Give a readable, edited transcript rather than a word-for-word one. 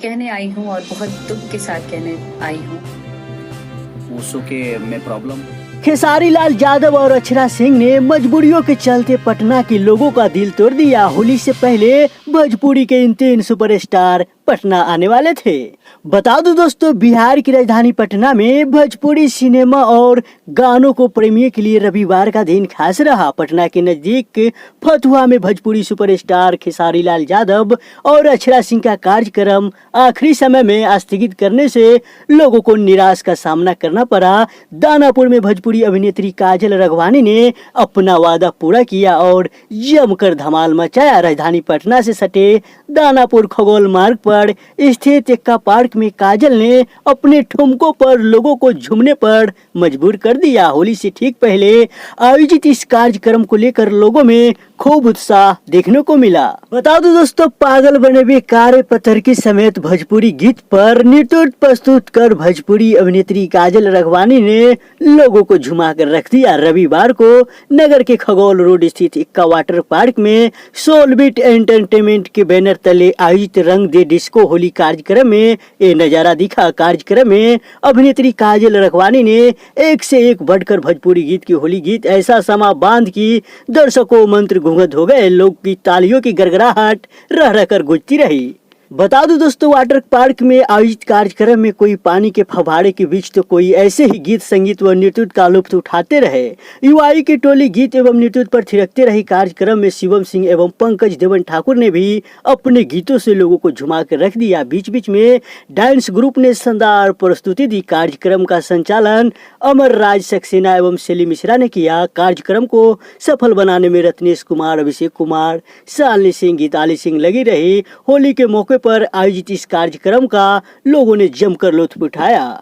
कहने आई हूँ और बहुत दुख के साथ कहने आई हूँ। उसो के में प्रॉब्लम। खेसारी लाल यादव और अक्षरा सिंह ने मजबूरियों के चलते पटना के लोगों का दिल तोड़ दिया। होली से पहले भोजपुरी के इन 3 सुपरस्टार पटना आने वाले थे। बता दो दोस्तों, बिहार की राजधानी पटना में भोजपुरी सिनेमा और गानों को प्रेमियों के लिए रविवार का दिन खास रहा। पटना के नजदीक फतुहा में भोजपुरी सुपरस्टार खेसारी लाल यादव और अक्षरा सिंह का कार्यक्रम आखिरी समय में स्थगित करने से लोगों को निराश का सामना करना पड़ा। दानापुर में भोजपुरी अभिनेत्री काजल राघवानी ने अपना वादा पूरा किया और जमकर धमाल मचाया। राजधानी पटना से सटे दानापुर खगोल मार्ग पर स्थित एक्का पार्क में काजल ने अपने ठुमकों पर लोगों को झूमने पर मजबूर कर दिया। होली से ठीक पहले आयोजित इस कार्यक्रम को लेकर लोगों में खूब उत्साह देखने को मिला। बता दो दोस्तों, पागल बने बेकार पत्थर की समेत भोजपुरी गीत पर नृत्य प्रस्तुत कर भोजपुरी अभिनेत्री काजल राघवानी ने लोगों को झुमा कर रख दिया। रविवार को नगर के खगोल रोड स्थित इक्का वाटर पार्क में सोलबिट एंटरटेनमेंट के बैनर तले आयोजित रंग दे डिस्को होली कार्यक्रम में ये नजारा दिखा। कार्यक्रम में अभिनेत्री काजल राघवानी ने एक से एक बढ़कर भोजपुरी गीत की होली गीत ऐसा समा बांध की दर्शकों मंत्र घूंघट हो गए। लोग की तालियों की गड़गड़ाहट रह रहकर गूंजती रही। बता दो दोस्तों, वाटर पार्क में आयोजित कार्यक्रम में कोई पानी के फव्वारे के बीच तो कोई ऐसे ही गीत संगीत व नृत्य का लुत्फ उठाते रहे। युवाई की टोली गीत एवं नृत्य पर थिरकते रही। कार्यक्रम में शिवम सिंह एवं पंकज देवन ठाकुर ने भी अपने गीतों से लोगों को झुमा कर रख दिया। बीच बीच में डांस ग्रुप ने शानदार प्रस्तुति दी। कार्यक्रम का संचालन अमर राज सक्सेना एवं शैली मिश्रा ने किया। कार्यक्रम को सफल बनाने में रत्नेश कुमार, अभिषेक कुमार, शालिनी सिंह, गीताली सिंह लगी रही। होली के मौके पर आयोजित इस कार्यक्रम का लोगों ने जमकर लुत्फ उठाया।